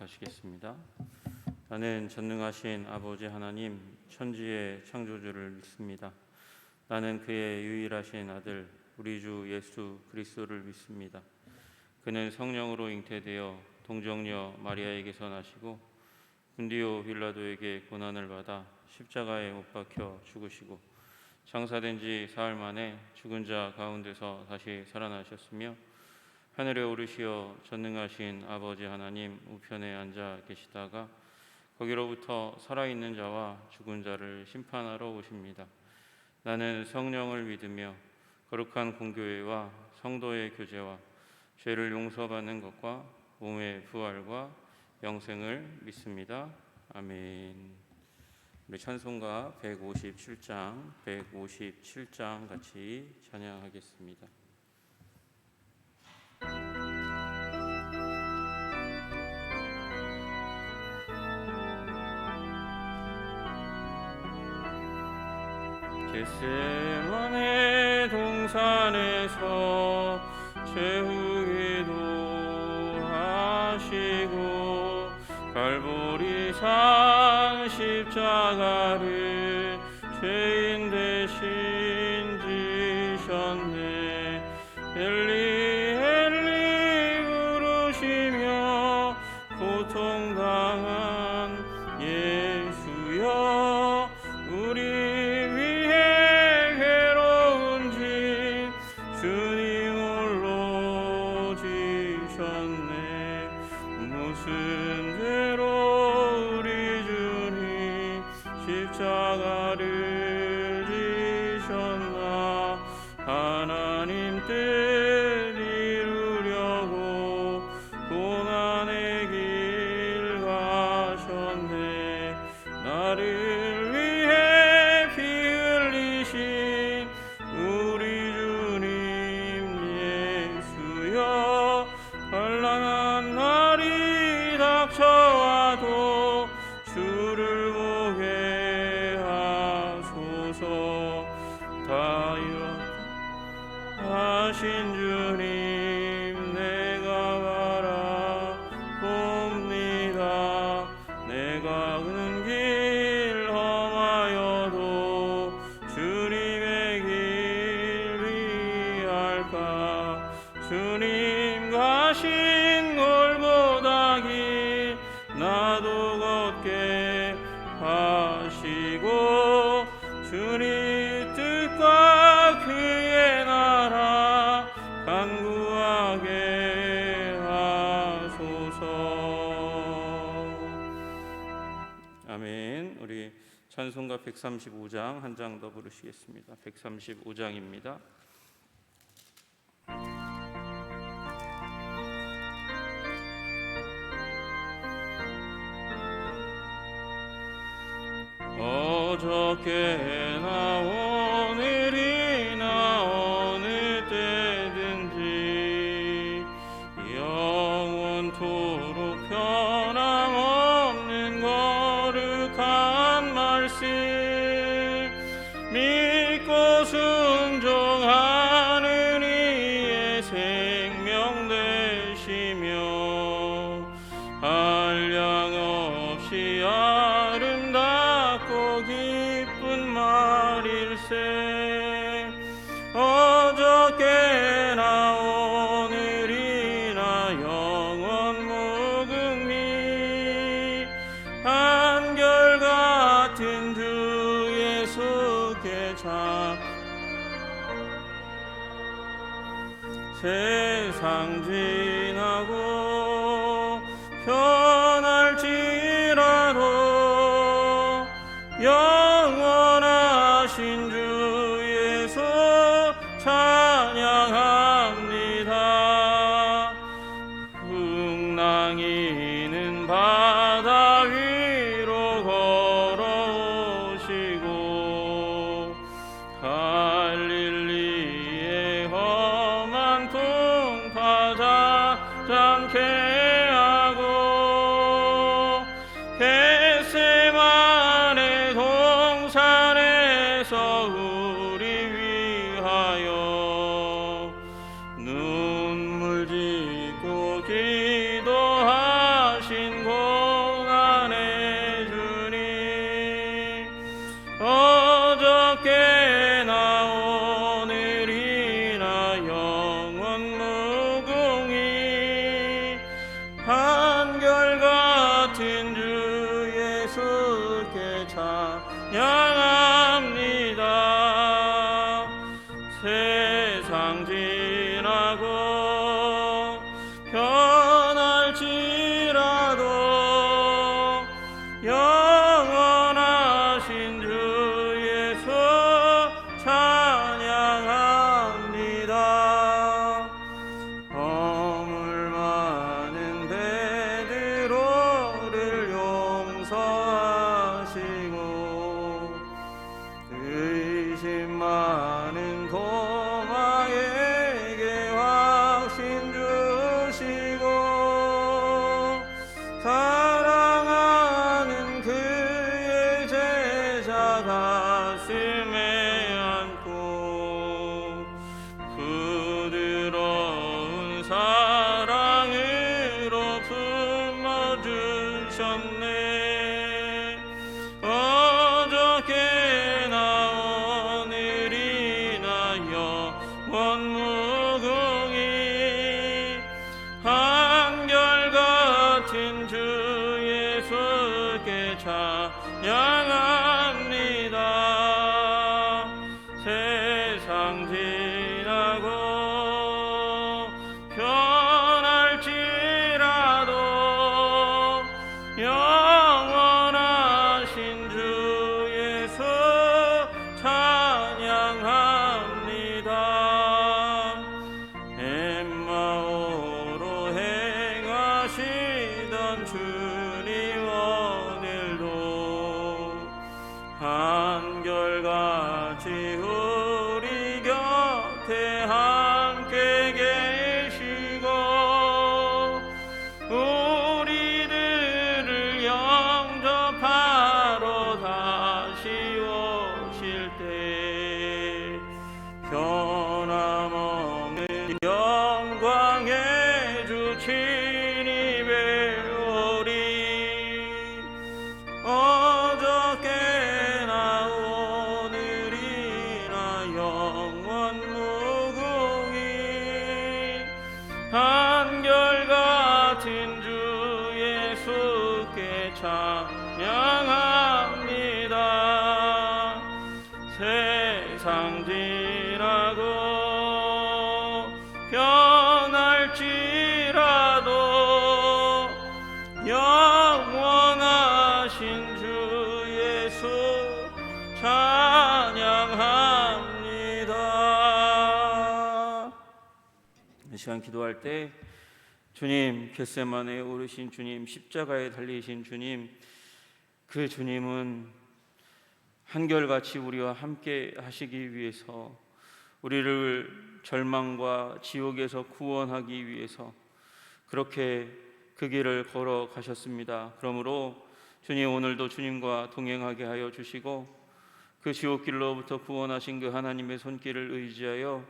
기도하시겠습니다. 나는 전능하신 아버지 하나님, 천지의 창조주를 믿습니다. 나는 그의 유일하신 아들 우리 주 예수 그리스도를 믿습니다. 그는 성령으로 잉태되어 동정녀 마리아에게서 나시고 분디오 빌라도에게 고난을 받아 십자가에 못 박혀 죽으시고 장사된 지 사흘 만에 죽은 자 가운데서 다시 살아나셨으며 하늘에 오르시어 전능하신 아버지 하나님 우편에 앉아 계시다가 거기로부터 살아있는 자와 죽은 자를 심판하러 오십니다. 나는 성령을 믿으며 거룩한 공교회와 성도의 교제와 죄를 용서받는 것과 몸의 부활과 영생을 믿습니다. 아멘. 우리 찬송가 157장 같이 찬양하겠습니다. 겟세마네 동산에서 최후 기도하시고 갈보리산 십자가를 죄인 대신 지셨네. 엘리 엘리 부르시며 고통당한 예수여 우리 위해 괴로운지 주님 홀로 지셨네. 무슨 죄로 우리 주님 십자가를 지셨나. 하나님 뜻 이루려고 고난의 길 가셨네. 나를 위해 피 흘리신 우리 주님 예수여 환난한 날이 닥쳐와도 주를 보게 하소서. 다 이뤘다 하신 주님 내가 바라봅니다. 내가 가는 길 험하여도 주님의 길 위할까. 주님 가신 골고다 길 나도 걷게 하시고 주님 뜻과 그의 나라 간구하게 하소서. 아멘. 우리 찬송가 135장 한 장 더 부르시겠습니다. 135장입니다. 어저께나 오늘이나 어느 때든지 영원토록 변함없는 거룩한 말씀 믿고 순종하는 이의 생명 되시며 한량없이 아름답고 기쁜 말일세. 어저께나 오늘이나 영원 무궁히 한결같은 주 예수께 참 세상 지나고 변할지라도 영원하신 주 예수 찬양합니다. 풍랑이는 바다 위로 걸어오시고 갈릴리의 험한 동파 잠잠케 하고 겟세마네 동산에서 우리 위하여 눈물 짓고 기도하신 곳 같은 주 예수께 찬양합니다. 세상 지나고 변할지라도 영원하신 주 예수 찬양합니다. 허물 많은 베드로를 용서하시고 의심 많은 도마에게 확신 주시고 사랑하는 그의 제자 가슴에 안고 부드러운 사랑으로 품어주셨네. 어저께나 오늘이나 영원 무궁히 한결같은 주 예수께 찬양합니다. 세상 지나고 변할지라도 영원하신 주 예수 찬양합니다. 엠마오로 행하시던 주님 오늘도 한결같이 우리 곁에 함께 계시고 우리들을 영접하러 다시 오실 때 변함없는 영광의 주 친히 배우리. 어저께나 오늘이나 영원 무궁히 한결같은 주 예수께 찬양합니다. 세상 지나고 변할지라도 영원하신 주 예수 찬양합니다. 이 시간 기도할 때 주님, 겟세마네에 오르신 주님, 십자가에 달리신 주님, 그 주님은 한결같이 우리와 함께 하시기 위해서, 우리를 절망과 지옥에서 구원하기 위해서 그렇게 그 길을 걸어가셨습니다. 그러므로 주님, 오늘도 주님과 동행하게 하여 주시고 그 지옥길로부터 구원하신 그 하나님의 손길을 의지하여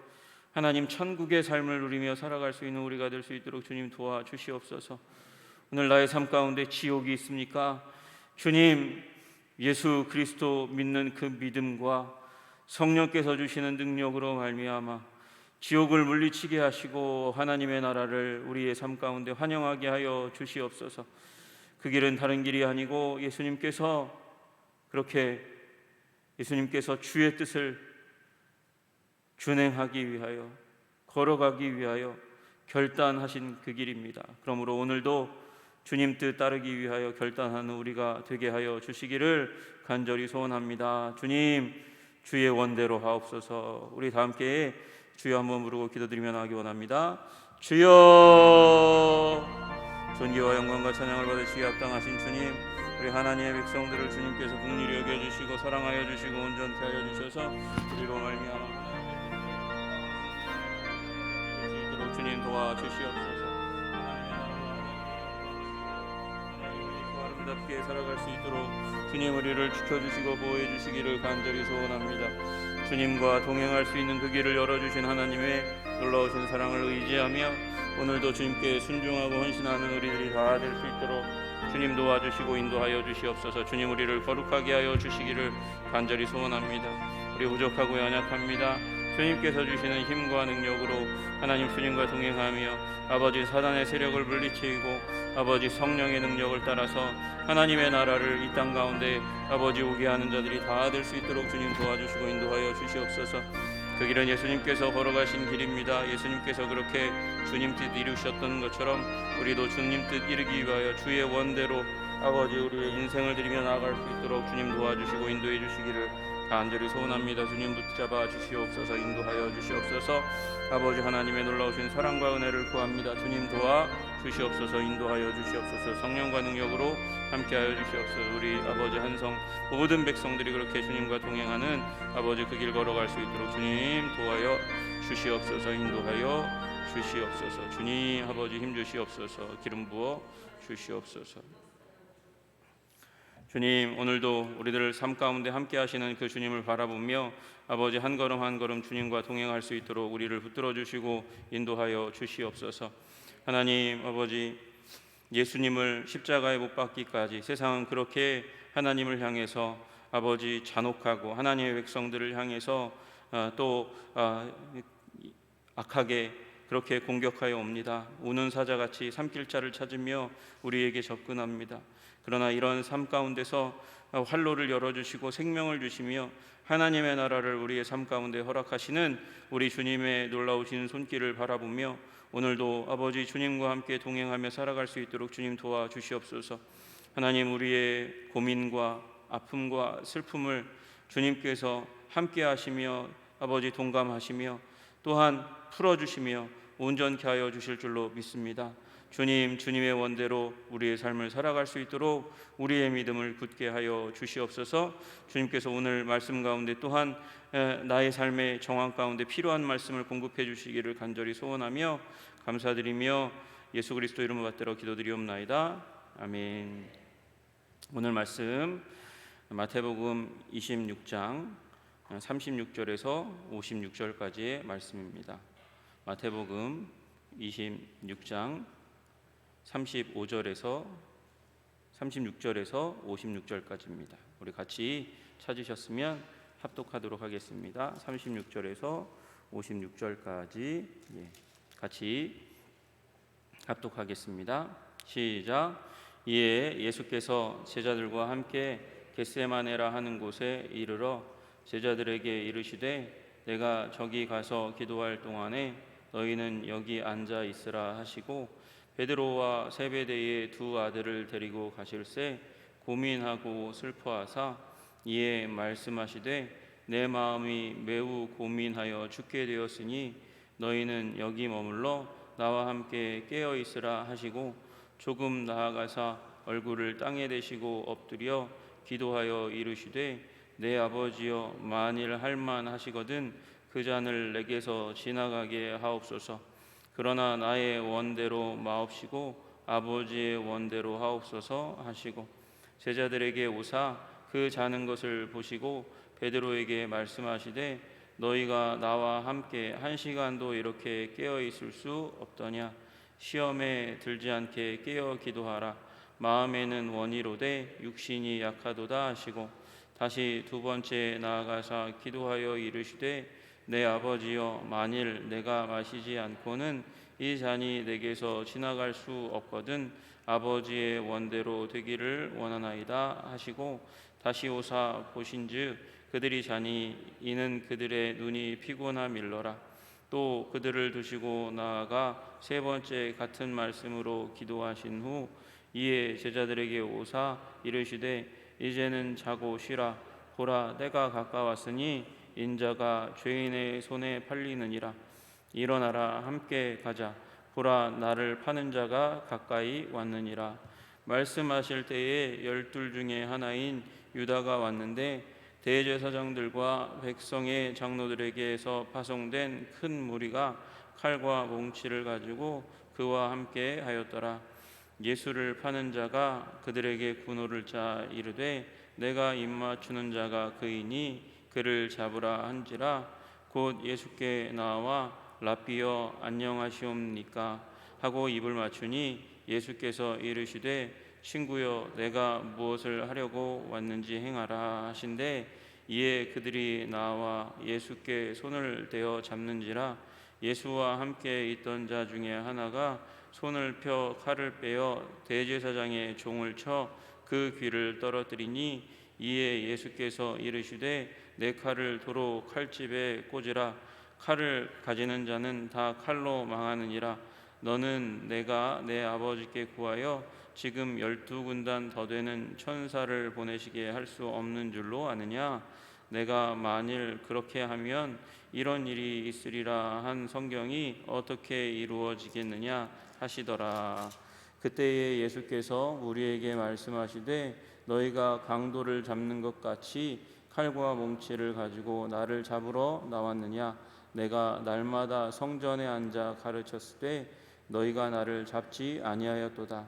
하나님 천국의 삶을 누리며 살아갈 수 있는 우리가 될 수 있도록 주님 도와주시옵소서. 오늘 나의 삶 가운데 지옥이 있습니까? 주님, 예수 그리스도 믿는 그 믿음과 성령께서 주시는 능력으로 말미암아 지옥을 물리치게 하시고 하나님의 나라를 우리의 삶 가운데 환영하게 하여 주시옵소서. 그 길은 다른 길이 아니고 예수님께서 주의 뜻을 준행하기 위하여, 걸어가기 위하여 결단하신 그 길입니다. 그러므로 오늘도 주님 뜻 따르기 위하여 결단하는 우리가 되게 하여 주시기를 간절히 소원합니다. 주님, 주의 원대로 하옵소서. 우리 다 함께 주여 한번 부르고 기도드리며 나가기 원합니다. 주여. 존귀와 영광과 찬양을 받으시기에 합당하신 주님, 우리 하나님의 백성들을 주님께서 긍휼히 여겨주시고 사랑하여 주시고 온전케 하여 주셔서 우리로 말미암아 주님 도와주시옵소서. 아름답게 살아갈 수 있도록 주님 우리를 지켜주시고 보호해주시기를 간절히 소원합니다. 주님과 동행할 수 있는 그 길을 열어주신 하나님의 놀라우신 사랑을 의지하며 오늘도 주님께 순종하고 헌신하는 우리들이 다 될 수 있도록 주님 도와주시고 인도하여 주시옵소서. 주님 우리를 거룩하게 하여 주시기를 간절히 소원합니다. 우리 부족하고 연약합니다. 주님께서 주시는 힘과 능력으로 하나님 주님과 동행하며 아버지 사단의 세력을 물리치고 아버지 성령의 능력을 따라서 하나님의 나라를 이 땅 가운데 아버지 오게 하는 자들이 다 얻을 수 있도록 주님 도와주시고 인도하여 주시옵소서. 그 길은 예수님께서 걸어가신 길입니다. 예수님께서 그렇게 주님 뜻 이루셨던 것처럼 우리도 주님 뜻 이루기 위하여 주의 원대로 아버지 우리의 인생을 드리며 나아갈 수 있도록 주님 도와주시고 인도해 주시기를 간절히 소원합니다. 주님 붙잡아 주시옵소서. 인도하여 주시옵소서. 아버지 하나님의 놀라우신 사랑과 은혜를 구합니다. 주님 도와 주시옵소서. 인도하여 주시옵소서. 성령과 능력으로 함께하여 주시옵소서. 우리 아버지 한성 모든 백성들이 그렇게 주님과 동행하는 아버지 그 길 걸어갈 수 있도록 주님 도와여 주시옵소서. 인도하여 주시옵소서. 주님 아버지 힘 주시옵소서. 기름 부어 주시옵소서. 주님 오늘도 우리들 삶 가운데 함께 하시는 그 주님을 바라보며 아버지 한 걸음 한 걸음 주님과 동행할 수 있도록 우리를 붙들어 주시고 인도하여 주시옵소서. 하나님 아버지 예수님을 십자가에 못 박기까지 세상은 그렇게 하나님을 향해서 아버지 잔혹하고 하나님의 백성들을 향해서 또 악하게 그렇게 공격하여 옵니다. 우는 사자같이 삼킬자를 찾으며 우리에게 접근합니다. 그러나 이런 삶 가운데서 활로를 열어주시고 생명을 주시며 하나님의 나라를 우리의 삶 가운데 허락하시는 우리 주님의 놀라우신 손길을 바라보며 오늘도 아버지 주님과 함께 동행하며 살아갈 수 있도록 주님 도와주시옵소서. 하나님 우리의 고민과 아픔과 슬픔을 주님께서 함께 하시며 아버지 동감하시며 또한 풀어주시며 온전케 하여 주실 줄로 믿습니다. 주님, 주님의 원대로 우리의 삶을 살아갈 수 있도록 우리의 믿음을 굳게 하여 주시옵소서. 주님께서 오늘 말씀 가운데 또한 나의 삶의 정황 가운데 필요한 말씀을 공급해 주시기를 간절히 소원하며 감사드리며 예수 그리스도 이름을 받들어 기도드리옵나이다. 아멘. 오늘 말씀 마태복음 26장 36절에서 56절까지의 말씀입니다. 마태복음 26장 36절에서 56절까지입니다. 우리 같이 찾으셨으면 합독하도록 하겠습니다. 36절에서 56절까지 같이 합독하겠습니다. 시작. 이에 예수께서 제자들과 함께 겟세마네라 하는 곳에 이르러 제자들에게 이르시되 내가 저기 가서 기도할 동안에 너희는 여기 앉아 있으라 하시고 베드로와 세베대의 두 아들을 데리고 가실새 고민하고 슬퍼하사 이에 말씀하시되 내 마음이 매우 고민하여 죽게 되었으니 너희는 여기 머물러 나와 함께 깨어 있으라 하시고 조금 나아가사 얼굴을 땅에 대시고 엎드려 기도하여 이르시되 내 아버지여 만일 할만하시거든 그 잔을 내게서 지나가게 하옵소서. 그러나 나의 원대로 마옵시고 아버지의 원대로 하옵소서 하시고 제자들에게 오사 그 자는 것을 보시고 베드로에게 말씀하시되 너희가 나와 함께 한 시간도 이렇게 깨어 있을 수 없더냐. 시험에 들지 않게 깨어 기도하라. 마음에는 원이로되 육신이 약하도다 하시고 다시 두 번째 나아가사 기도하여 이르시되 내 아버지여 만일 내가 마시지 않고는 이 잔이 내게서 지나갈 수 없거든 아버지의 원대로 되기를 원하나이다 하시고 다시 오사 보신즉 그들이 자니 이는 그들의 눈이 피곤함일러라. 또 그들을 두시고 나아가 세 번째 같은 말씀으로 기도하신 후 이에 제자들에게 오사 이르시되 이제는 자고 쉬라. 보라 때가 가까웠으니 인자가 죄인의 손에 팔리느니라. 일어나라 함께 가자. 보라 나를 파는 자가 가까이 왔느니라. 말씀하실 때에 12 중에 하나인 유다가 왔는데 대제사장들과 백성의 장로들에게서 파송된 큰 무리가 칼과 몽치를 가지고 그와 함께 하였더라. 예수를 파는 자가 그들에게 군호를 짜 이르되 내가 입맞추는 자가 그이니 그를 잡으라 한지라. 곧 예수께 나와 랍비여 안녕하시옵니까 하고 입을 맞추니 예수께서 이르시되 친구여 내가 무엇을 하려고 왔는지 행하라 하신대 이에 그들이 나와 예수께 손을 대어 잡는지라. 예수와 함께 있던 자 중에 하나가 손을 펴 칼을 빼어 대제사장의 종을 쳐 그 귀를 떨어뜨리니 이에 예수께서 이르시되 내 칼을 도로 칼집에 꽂으라. 칼을 가지는 자는 다 칼로 망하느니라. 너는 내가 내 아버지께 구하여 지금 12군단 더 되는 천사를 보내시게 할 수 없는 줄로 아느냐? 내가 만일 그렇게 하면 이런 일이 있으리라 한 성경이 어떻게 이루어지겠느냐 하시더라. 그때에 예수께서 우리에게 말씀하시되 너희가 강도를 잡는 것 같이 칼과 몽치를 가지고 나를 잡으러 나왔느냐? 내가 날마다 성전에 앉아 가르쳤을 때 너희가 나를 잡지 아니하였도다.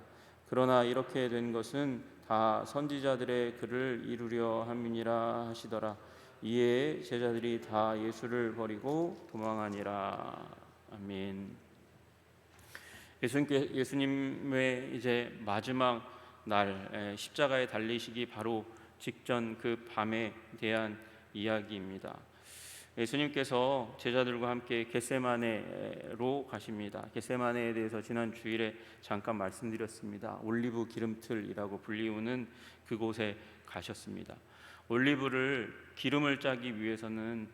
그러나 이렇게 된 것은 다 선지자들의 글을 이루려 함이니라 하시더라. 이에 제자들이 다 예수를 버리고 도망하니라. 아멘. 예수님의 이제 마지막 날 십자가에 달리시기 바로 직전 그 밤에 대한 이야기입니다. 예수님께서 제자들과 함께 겟세마네로 가십니다. 겟세마네에 대해서 지난 주일에 잠깐 말씀드렸습니다. 올리브 기름틀이라고 불리우는 그곳에 가셨습니다. 올리브를 기름을 짜기 위해서는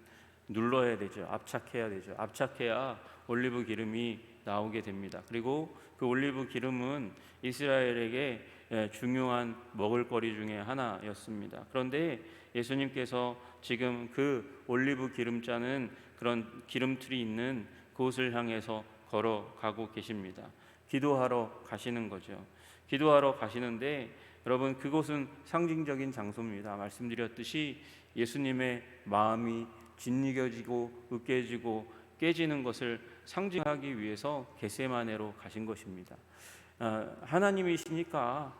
눌러야 되죠. 압착해야 되죠. 압착해야 올리브 기름이 나오게 됩니다. 그리고 그 올리브 기름은 이스라엘에게 중요한 먹을거리 중에 하나였습니다. 그런데 예수님께서 지금 그 올리브 기름 짜는 그런 기름틀이 있는 그곳을 향해서 걸어가고 계십니다. 기도하러 가시는 거죠. 기도하러 가시는데 여러분 그곳은 상징적인 장소입니다. 말씀드렸듯이 예수님의 마음이 짓이겨지고 으깨지고 깨지는 것을 상징하기 위해서 겟세마네로 가신 것입니다. 하나님이시니까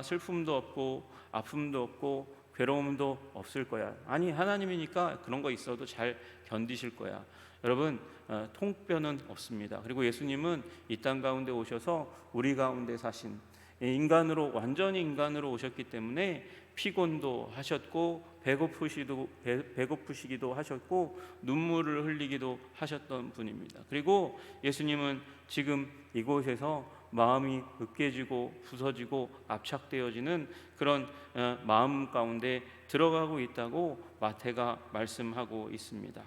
슬픔도 없고 아픔도 없고 괴로움도 없을 거야. 아니 하나님이니까 그런 거 있어도 잘 견디실 거야. 여러분 통뼈는 없습니다. 그리고 예수님은 이 땅 가운데 오셔서 우리 가운데 사신 인간으로 완전히 인간으로 오셨기 때문에 피곤도 하셨고 배고프시기도 하셨고 눈물을 흘리기도 하셨던 분입니다. 그리고 예수님은 지금 이곳에서 마음이 으깨지고 부서지고 압착되어지는 그런 마음 가운데 들어가고 있다고 마태가 말씀하고 있습니다.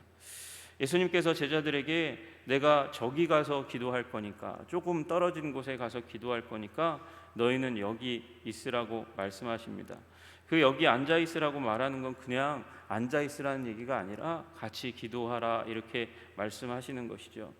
예수님께서 제자들에게 내가 저기 가서 기도할 거니까 조금 떨어진 곳에 가서 기도할 거니까 너희는 여기 있으라고 말씀하십니다. 그 여기 앉아 있으라고 말하는 건 그냥 앉아 있으라는 얘기가 아니라 같이 기도하라 이렇게 말씀하시는 것이죠.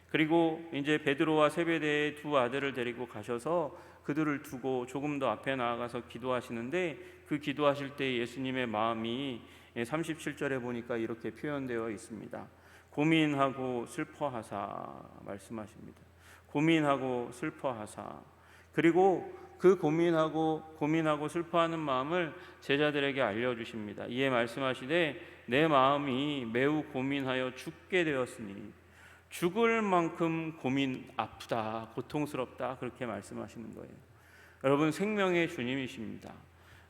그리고 이제 베드로와 세베대의 두 아들을 데리고 가셔서 그들을 두고 조금 더 앞에 나아가서 기도하시는데 그 기도하실 때 예수님의 마음이 37절에 보니까 이렇게 표현되어 있습니다. 고민하고 슬퍼하사 말씀하십니다. 고민하고 슬퍼하사. 그리고 그 고민하고 슬퍼하는 마음을 제자들에게 알려주십니다. 이에 말씀하시되 내 마음이 매우 고민하여 죽게 되었으니 죽을 만큼 아프다 고통스럽다 그렇게 말씀하시는 거예요. 여러분 생명의 주님이십니다.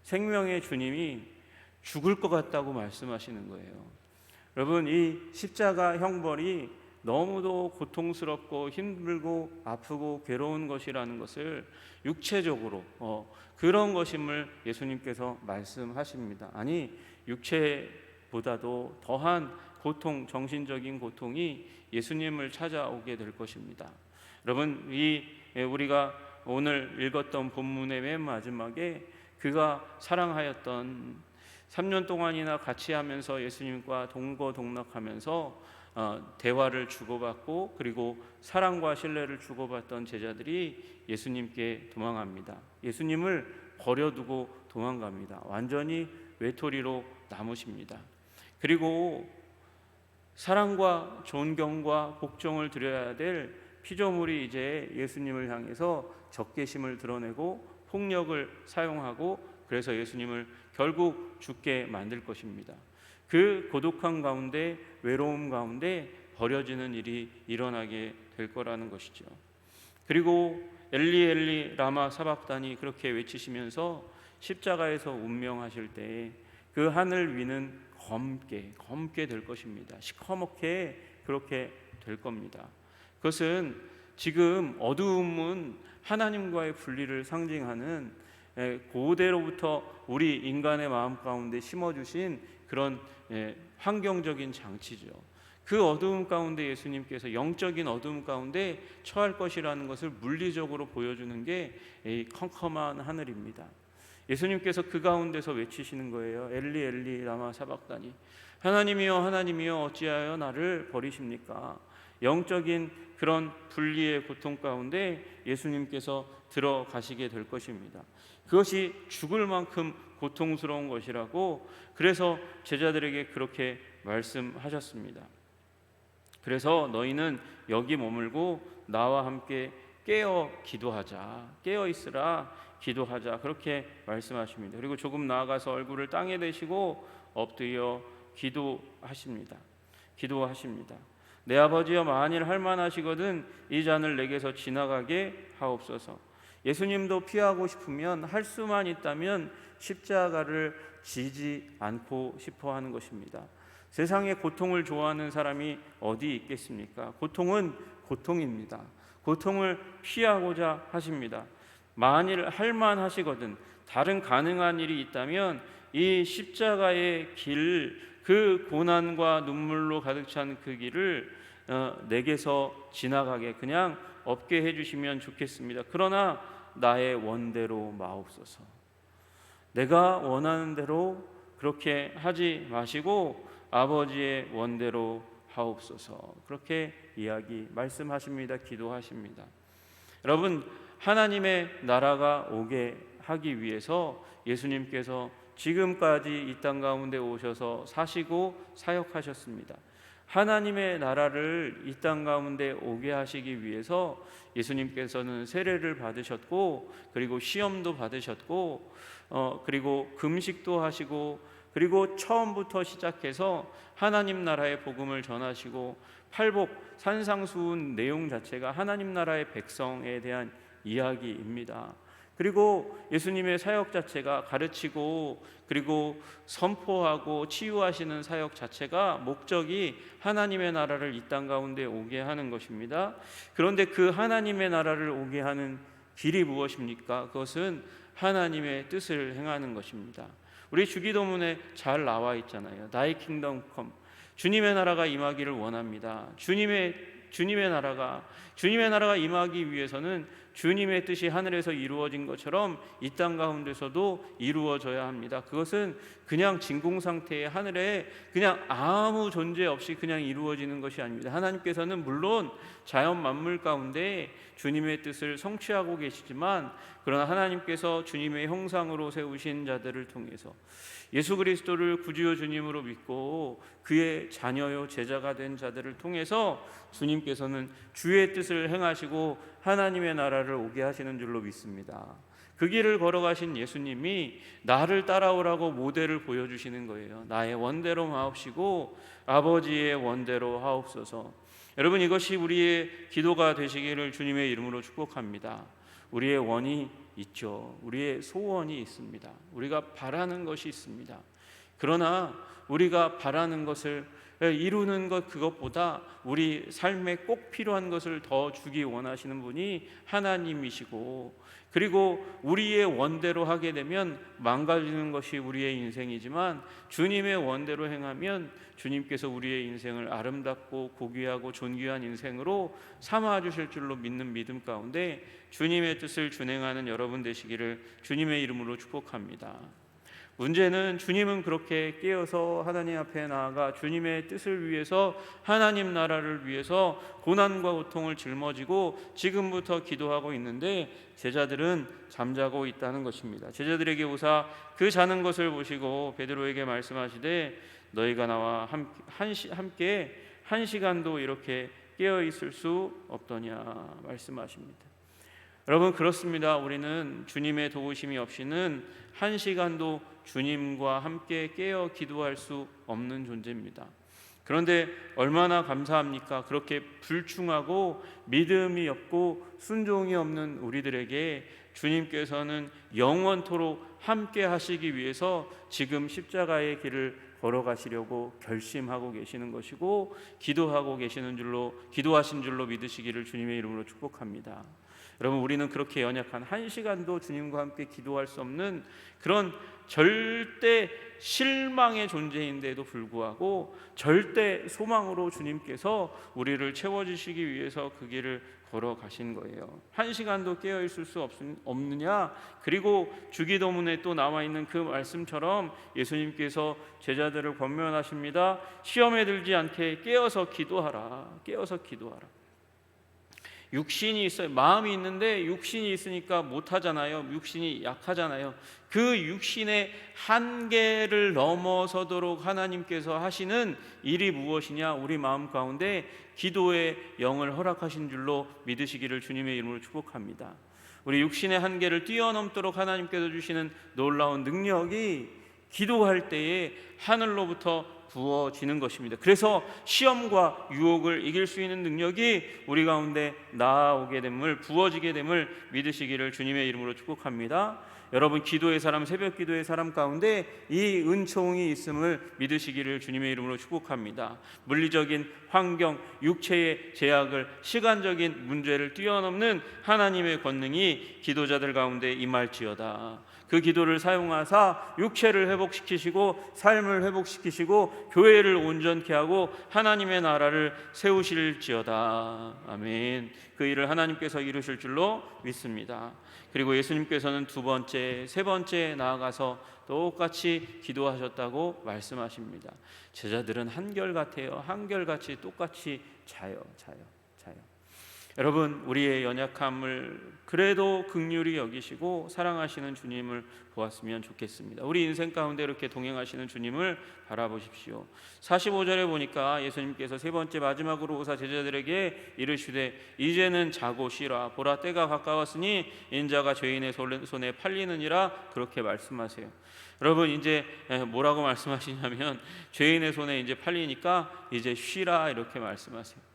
생명의 주님이 죽을 것 같다고 말씀하시는 거예요. 여러분 이 십자가 형벌이 너무도 고통스럽고 힘들고 아프고 괴로운 것이라는 것을 육체적으로 그런 것임을 예수님께서 말씀하십니다. 아니 육체보다도 더한 고통, 정신적인 고통이 예수님을 찾아오게 될 것입니다. 여러분 우리가 오늘 읽었던 본문의 맨 마지막에 그가 사랑하였던 3년 동안이나 같이 하면서 예수님과 동거동락하면서 대화를 주고받고 그리고 사랑과 신뢰를 주고받던 제자들이 예수님께 도망합니다. 예수님을 버려두고 도망갑니다. 완전히 외톨이로 남으십니다. 그리고 사랑과 존경과 복종을 드려야 될 피조물이 이제 예수님을 향해서 적개심을 드러내고 폭력을 사용하고 그래서 예수님을 결국 죽게 만들 것입니다. 그 고독한 가운데 외로움 가운데 버려지는 일이 일어나게 될 거라는 것이죠. 그리고 엘리 엘리 라마 사박다니 그렇게 외치시면서 십자가에서 운명하실 때에 그 하늘 위는 검게 될 것입니다. 시커멓게 그렇게 될 겁니다. 그것은 지금 어두움은 하나님과의 분리를 상징하는 고대로부터 우리 인간의 마음 가운데 심어주신 그런 환경적인 장치죠. 그 어두움 가운데 예수님께서 영적인 어두움 가운데 처할 것이라는 것을 물리적으로 보여주는 게 이 컴컴한 하늘입니다. 예수님께서 그 가운데서 외치시는 거예요. 엘리 엘리 라마 사박다니, 하나님이여 하나님이여 어찌하여 나를 버리십니까? 영적인 그런 분리의 고통 가운데 예수님께서 들어가시게 될 것입니다. 그것이 죽을 만큼 고통스러운 것이라고 그래서 제자들에게 그렇게 말씀하셨습니다. 그래서 너희는 여기 머물고 나와 함께 깨어 기도하자, 깨어 있으라 기도하자, 그렇게 말씀하십니다. 그리고 조금 나아가서 얼굴을 땅에 대시고 엎드려 기도하십니다. 내 아버지여, 만일 할만하시거든 이 잔을 내게서 지나가게 하옵소서. 예수님도 피하고 싶으면, 할 수만 있다면 십자가를 지지 않고 싶어 하는 것입니다. 세상에 고통을 좋아하는 사람이 어디 있겠습니까? 고통은 고통입니다. 고통을 피하고자 하십니다. 만일 할만하시거든, 다른 가능한 일이 있다면 이 십자가의 길, 그 고난과 눈물로 가득 찬 그 길을 내게서 지나가게 그냥 없게 해주시면 좋겠습니다. 그러나 나의 원대로 마옵소서. 내가 원하는 대로 그렇게 하지 마시고 아버지의 원대로 하옵소서. 그렇게 말씀하십니다. 기도하십니다. 여러분, 하나님의 나라가 오게 하기 위해서 예수님께서 지금까지 이 땅 가운데 오셔서 사시고 사역하셨습니다. 하나님의 나라를 이 땅 가운데 오게 하시기 위해서 예수님께서는 세례를 받으셨고, 그리고 시험도 받으셨고, 그리고 금식도 하시고, 그리고 처음부터 시작해서 하나님 나라의 복음을 전하시고, 팔복 산상수훈 내용 자체가 하나님 나라의 백성에 대한 이야기입니다. 그리고 예수님의 사역 자체가 가르치고 그리고 선포하고 치유하시는 사역 자체가 목적이 하나님의 나라를 이 땅 가운데 오게 하는 것입니다. 그런데 그 하나님의 나라를 오게 하는 길이 무엇입니까? 그것은 하나님의 뜻을 행하는 것입니다. 우리 주기도문에 잘 나와 있잖아요. Thy kingdom come. 주님의 나라가 임하기를 원합니다. 주님의 나라가 임하기 위해서는 주님의 뜻이 하늘에서 이루어진 것처럼 이 땅 가운데서도 이루어져야 합니다. 그것은 그냥 진공 상태의 하늘에 그냥 아무 존재 없이 그냥 이루어지는 것이 아닙니다. 하나님께서는 물론 자연 만물 가운데 주님의 뜻을 성취하고 계시지만, 그러나 하나님께서 주님의 형상으로 세우신 자들을 통해서 예수 그리스도를 구주요 주님으로 믿고 그의 자녀요 제자가 된 자들을 통해서 주님께서는 주의 뜻을 행하시고 하나님의 나라를 오게 하시는 줄로 믿습니다. 그 길을 걸어가신 예수님이 나를 따라오라고 모델을 보여주시는 거예요. 나의 원대로 마옵시고 아버지의 원대로 하옵소서. 여러분, 이것이 우리의 기도가 되시기를 주님의 이름으로 축복합니다. 우리의 원이 있죠. 우리의 소원이 있습니다. 우리가 바라는 것이 있습니다. 그러나 우리가 바라는 것을 이루는 것, 그것보다 우리 삶에 꼭 필요한 것을 더 주기 원하시는 분이 하나님이시고, 그리고 우리의 원대로 하게 되면 망가지는 것이 우리의 인생이지만 주님의 원대로 행하면 주님께서 우리의 인생을 아름답고 고귀하고 존귀한 인생으로 삼아 주실 줄로 믿는 믿음 가운데 주님의 뜻을 준행하는 여러분 되시기를 주님의 이름으로 축복합니다. 문제는 주님은 그렇게 깨어서 하나님 앞에 나아가 주님의 뜻을 위해서, 하나님 나라를 위해서 고난과 고통을 짊어지고 지금부터 기도하고 있는데 제자들은 잠자고 있다는 것입니다. 제자들에게 오사 그 자는 것을 보시고 베드로에게 말씀하시되 너희가 나와 함께 한 시간도 이렇게 깨어 있을 수 없더냐 말씀하십니다. 여러분, 그렇습니다. 우리는 주님의 도우심이 없이는 한 시간도 주님과 함께 깨어 기도할 수 없는 존재입니다. 그런데 얼마나 감사합니까? 그렇게 불충하고 믿음이 없고 순종이 없는 우리들에게 주님께서는 영원토록 함께 하시기 위해서 지금 십자가의 길을 걸어가시려고 결심하고 계시는 것이고 기도하신 줄로 믿으시기를 주님의 이름으로 축복합니다. 여러분, 우리는 그렇게 연약한 한 시간도 주님과 함께 기도할 수 없는 그런 절대 실망의 존재인데도 불구하고 절대 소망으로 주님께서 우리를 채워주시기 위해서 그 길을 걸어가신 거예요. 한 시간도 깨어 있을 수 없느냐? 그리고 주기도문에 또 나와 있는 그 말씀처럼 예수님께서 제자들을 권면하십니다. 시험에 들지 않게 깨어서 기도하라. 깨어서 기도하라. 육신이 있어요. 마음이 있는데 육신이 있으니까 못하잖아요. 육신이 약하잖아요. 그 육신의 한계를 넘어서도록 하나님께서 하시는 일이 무엇이냐? 우리 마음 가운데 기도의 영을 허락하신 줄로 믿으시기를 주님의 이름으로 축복합니다. 우리 육신의 한계를 뛰어넘도록 하나님께서 주시는 놀라운 능력이 기도할 때에 하늘로부터 부어지는 것입니다. 그래서 시험과 유혹을 이길 수 있는 능력이 우리 가운데 나오게 됨을, 부어지게 됨을 믿으시기를 주님의 이름으로 축복합니다. 여러분, 기도의 사람, 새벽 기도의 사람 가운데 이 은총이 있음을 믿으시기를 주님의 이름으로 축복합니다. 물리적인 환경, 육체의 제약을, 시간적인 문제를 뛰어넘는 하나님의 권능이 기도자들 가운데 임할지어다. 그 기도를 사용하사 육체를 회복시키시고 삶을 회복시키시고 교회를 온전케 하고 하나님의 나라를 세우실지어다. 아멘. 그 일을 하나님께서 이루실 줄로 믿습니다. 그리고 예수님께서는 두 번째, 세 번째 나아가서 똑같이 기도하셨다고 말씀하십니다. 제자들은 한결같아요. 한결같이 똑같이 자요. 여러분, 우리의 연약함을 그래도 긍휼히 여기시고 사랑하시는 주님을 보았으면 좋겠습니다. 우리 인생 가운데 이렇게 동행하시는 주님을 바라보십시오. 45절에 보니까 예수님께서 세 번째 마지막으로 오사 제자들에게 이르시되 이제는 자고 쉬라. 보라, 때가 가까웠으니 인자가 죄인의 손에 팔리느니라. 그렇게 말씀하세요. 여러분, 이제 뭐라고 말씀하시냐면 죄인의 손에 이제 팔리니까 이제 쉬라 이렇게 말씀하세요.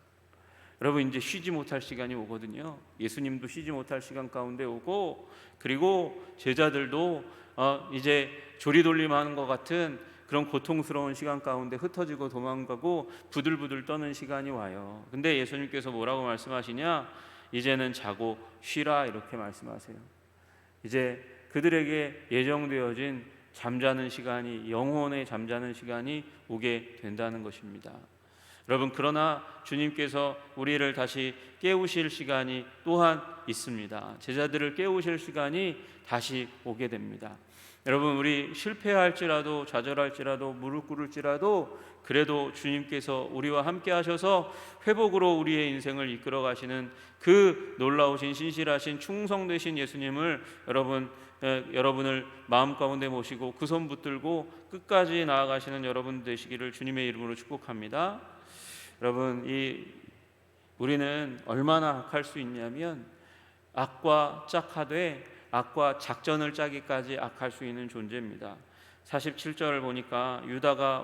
여러분, 이제 쉬지 못할 시간이 오거든요. 예수님도 쉬지 못할 시간 가운데 오고, 그리고 제자들도 이제 조리돌림하는 것 같은 그런 고통스러운 시간 가운데 흩어지고 도망가고 부들부들 떠는 시간이 와요. 근데 예수님께서 뭐라고 말씀하시냐? 이제는 자고 쉬라 이렇게 말씀하세요. 이제 그들에게 예정되어진 잠자는 시간이, 영혼의 잠자는 시간이 오게 된다는 것입니다. 여러분, 그러나 주님께서 우리를 다시 깨우실 시간이 또한 있습니다. 제자들을 깨우실 시간이 다시 오게 됩니다. 여러분, 우리 실패할지라도 좌절할지라도 무릎 꿇을지라도 그래도 주님께서 우리와 함께 하셔서 회복으로 우리의 인생을 이끌어 가시는 그 놀라우신 신실하신 충성되신 예수님을 여러분을 마음 가운데 모시고 그 손 붙들고 끝까지 나아가시는 여러분 되시기를 주님의 이름으로 축복합니다. 여러분, 우리는 얼마나 악할 수 있냐면 악과 짝하되 악과 작전을 짜기까지 악할 수 있는 존재입니다. 47절을 보니까 유다가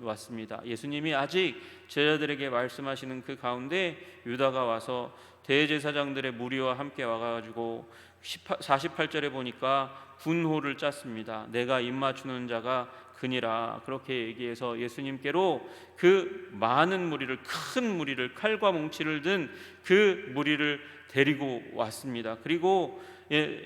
왔습니다. 예수님이 아직 제자들에게 말씀하시는 그 가운데 유다가 와서 대제사장들의 무리와 함께 와가지고 48절에 보니까 군호를 짰습니다. 내가 입맞추는 자가 그니라. 그렇게 얘기해서 예수님께로 그 많은 무리를, 큰 무리를, 칼과 몽치를 든 그 무리를 데리고 왔습니다. 그리고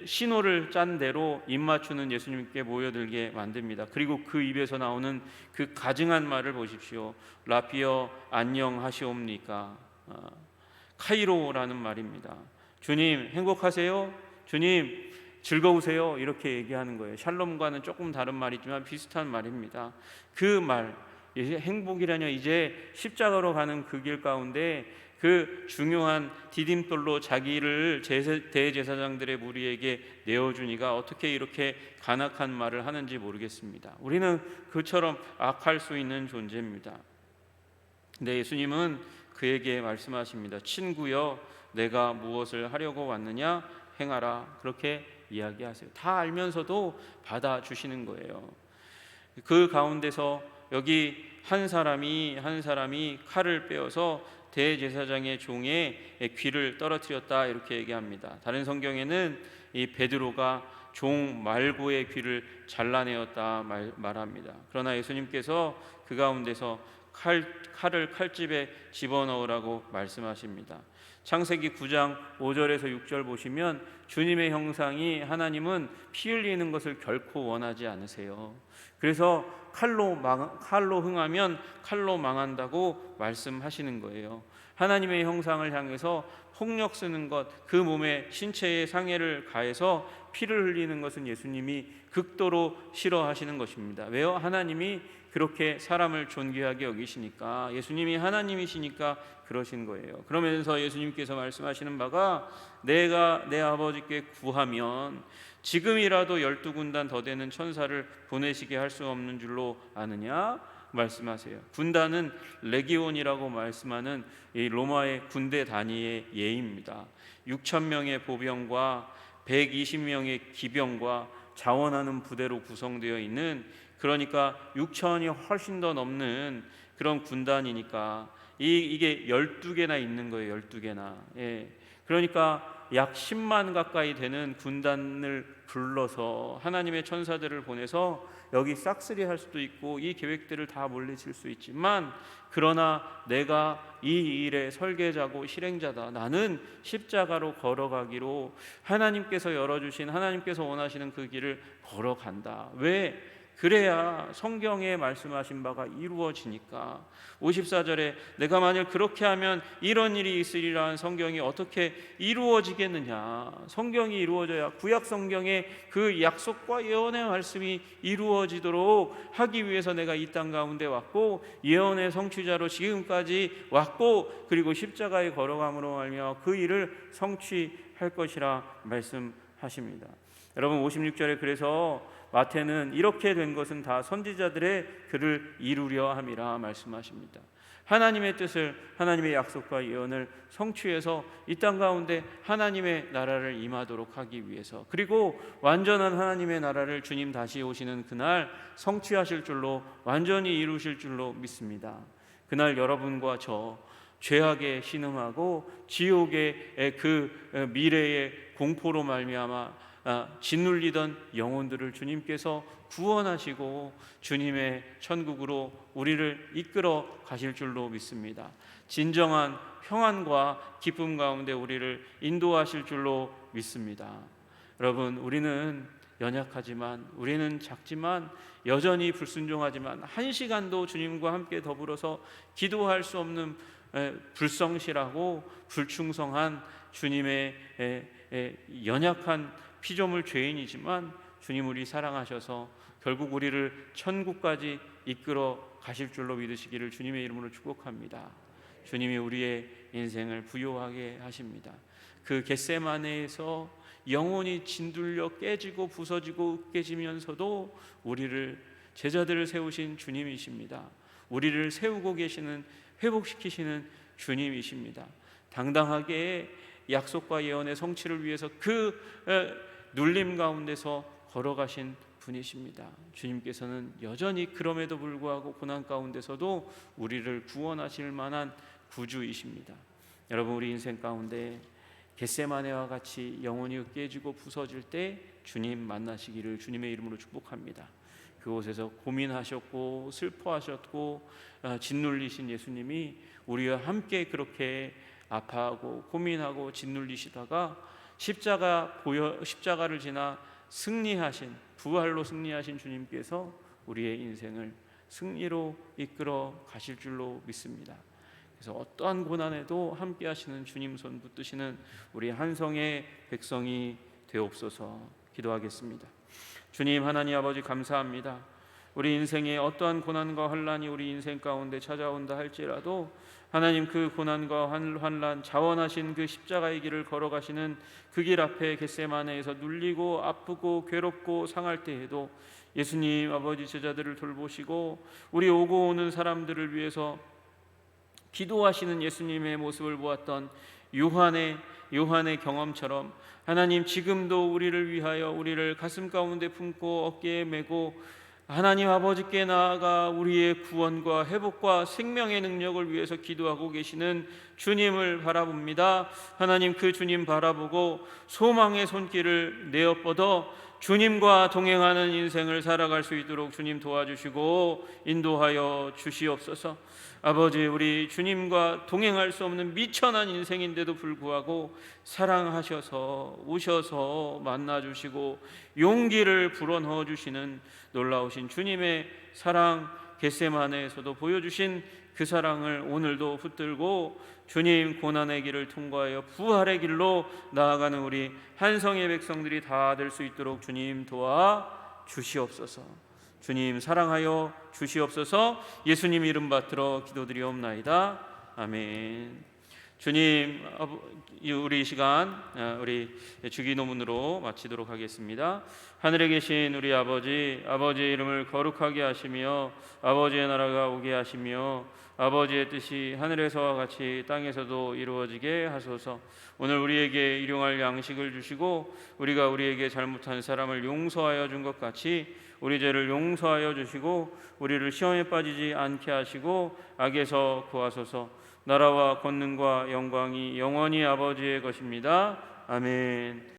신호를 짠 대로 입맞추는 예수님께 모여들게 만듭니다. 그리고 그 입에서 나오는 그 가증한 말을 보십시오. 라피어 안녕하시옵니까? 카이로라는 말입니다. 주님 행복하세요? 주님 즐거우세요? 이렇게 얘기하는 거예요. 샬롬과는 조금 다른 말이지만 비슷한 말입니다. 그 말, 행복이라뇨. 이제 십자가로 가는 그 길 가운데 그 중요한 디딤돌로 자기를 대제사장들의 무리에게 내어주니가 어떻게 이렇게 간악한 말을 하는지 모르겠습니다. 우리는 그처럼 악할 수 있는 존재입니다. 근데 예수님은 그에게 말씀하십니다. 친구여, 내가 무엇을 하려고 왔느냐? 행하라. 그렇게 이야기하세요. 다 알면서도 받아주시는 거예요. 그 가운데서 여기 한 사람이 칼을 빼어서 대제사장의 종의 귀를 떨어뜨렸다 이렇게 얘기합니다. 다른 성경에는 이 베드로가 종 말고의 귀를 잘라내었다 말합니다. 그러나 예수님께서 그 가운데서 칼을 칼집에 집어넣으라고 말씀하십니다. 창세기 9장 5절에서 6절 보시면 주님의 형상이 하나님은 피 흘리는 것을 결코 원하지 않으세요. 그래서 칼로 흥하면 칼로 망한다고 말씀하시는 거예요. 하나님의 형상을 향해서 폭력 쓰는 것, 그 몸에 신체에 상해를 가해서 피를 흘리는 것은 예수님이 극도로 싫어하시는 것입니다. 왜요? 하나님이 그렇게 사람을 존귀하게 여기시니까, 예수님이 하나님이시니까 그러신 거예요. 그러면서 예수님께서 말씀하시는 바가 내가 내 아버지께 구하면 지금이라도 12군단 더 되는 천사를 보내시게 할 수 없는 줄로 아느냐 말씀하세요. 군단은 레기온이라고 말씀하는 이 로마의 군대 단위의 예입니다. 6,000명의 보병과 120명의 기병과 자원하는 부대로 구성되어 있는, 그러니까 6천이 훨씬 더 넘는 그런 군단이니까 이게 12개나 있는 거예요. 12개나. 예. 그러니까 약 10만 가까이 되는 군단을 불러서 하나님의 천사들을 보내서 여기 싹쓸이 할 수도 있고 이 계획들을 다 물리칠 수 있지만, 그러나 내가 이 일의 설계자고 실행자다. 나는 십자가로 걸어가기로 하나님께서 열어주신, 하나님께서 원하시는 그 길을 걸어간다. 왜? 그래야 성경에 말씀하신 바가 이루어지니까. 54절에 내가 만일 그렇게 하면 이런 일이 있으리라는 성경이 어떻게 이루어지겠느냐. 성경이 이루어져야 구약 성경의 그 약속과 예언의 말씀이 이루어지도록 하기 위해서 내가 이 땅 가운데 왔고, 예언의 성취자로 지금까지 왔고, 그리고 십자가에 걸어감으로 말미암아 그 일을 성취할 것이라 말씀하십니다. 여러분 56절에 그래서 마태는 이렇게 된 것은 다 선지자들의 글을 이루려 함이라 말씀하십니다. 하나님의 뜻을, 하나님의 약속과 예언을 성취해서 이 땅 가운데 하나님의 나라를 임하도록 하기 위해서, 그리고 완전한 하나님의 나라를 주님 다시 오시는 그날 성취하실 줄로, 완전히 이루실 줄로 믿습니다. 그날 여러분과 저 죄악에 신음하고 지옥의 그 미래의 공포로 말미암아 짓눌리던 영혼들을 주님께서 구원하시고 주님의 천국으로 우리를 이끌어 가실 줄로 믿습니다. 진정한 평안과 기쁨 가운데 우리를 인도하실 줄로 믿습니다. 여러분, 우리는 연약하지만, 우리는 작지만, 여전히 불순종하지만, 한 시간도 주님과 함께 더불어서 기도할 수 없는 불성실하고 불충성한 주님의 연약한 피조물 죄인이지만, 주님 우리 사랑하셔서 결국 우리를 천국까지 이끌어 가실 줄로 믿으시기를 주님의 이름으로 축복합니다. 주님이 우리의 인생을 부요하게 하십니다. 그 겟세마네에서 영혼이 진둘려 깨지고 부서지고 으깨지면서도 우리를, 제자들을 세우신 주님이십니다. 우리를 세우고 계시는, 회복시키시는 주님이십니다. 당당하게 약속과 예언의 성취를 위해서 그 눌림 가운데서 걸어가신 분이십니다. 주님께서는 여전히 그럼에도 불구하고 고난 가운데서도 우리를 구원하실 만한 구주이십니다. 여러분, 우리 인생 가운데 겟세마네와 같이 영혼이 깨지고 부서질 때 주님 만나시기를 주님의 이름으로 축복합니다. 그곳에서 고민하셨고 슬퍼하셨고 짓눌리신 예수님이 우리와 함께 그렇게 아파하고 고민하고 짓눌리시다가 십자가를 지나 승리하신, 부활로 승리하신 주님께서 우리의 인생을 승리로 이끌어 가실 줄로 믿습니다. 그래서 어떠한 고난에도 함께 하시는 주님 손 붙드시는 우리 한성의 백성이 되옵소서. 기도하겠습니다. 주님 하나님 아버지, 감사합니다. 우리 인생에 어떠한 고난과 환난이 우리 인생 가운데 찾아온다 할지라도 하나님, 그 고난과 환난, 자원하신 그 십자가의 길을 걸어가시는 그 길 앞에 겟세마네에서 눌리고 아프고 괴롭고 상할 때에도 예수님 아버지, 제자들을 돌보시고 우리 오고 오는 사람들을 위해서 기도하시는 예수님의 모습을 보았던 요한의 경험처럼 하나님, 지금도 우리를 위하여 우리를 가슴 가운데 품고 어깨에 메고 하나님 아버지께 나아가 우리의 구원과 회복과 생명의 능력을 위해서 기도하고 계시는 주님을 바라봅니다. 하나님, 그 주님 바라보고 소망의 손길을 내어 뻗어 주님과 동행하는 인생을 살아갈 수 있도록 주님 도와주시고 인도하여 주시옵소서. 아버지, 우리 주님과 동행할 수 없는 미천한 인생인데도 불구하고 사랑하셔서 오셔서 만나주시고 용기를 불어넣어 주시는 놀라우신 주님의 사랑, 겟세마네에서도 보여주신 그 사랑을 오늘도 붙들고 주님 고난의 길을 통과하여 부활의 길로 나아가는 우리 한성의 백성들이 다 될 수 있도록 주님 도와 주시옵소서. 주님 사랑하여 주시옵소서. 예수님 이름 받들어 기도드리옵나이다. 아멘. 주님, 우리 시간 우리 주기도문으로 마치도록 하겠습니다. 하늘에 계신 우리 아버지, 아버지의 이름을 거룩하게 하시며 아버지의 나라가 오게 하시며 아버지의 뜻이 하늘에서와 같이 땅에서도 이루어지게 하소서. 오늘 우리에게 일용할 양식을 주시고 우리가 우리에게 잘못한 사람을 용서하여 준 것 같이 우리 죄를 용서하여 주시고 우리를 시험에 빠지지 않게 하시고 악에서 구하소서. 나라와 권능과 영광이 영원히 아버지의 것입니다. 아멘.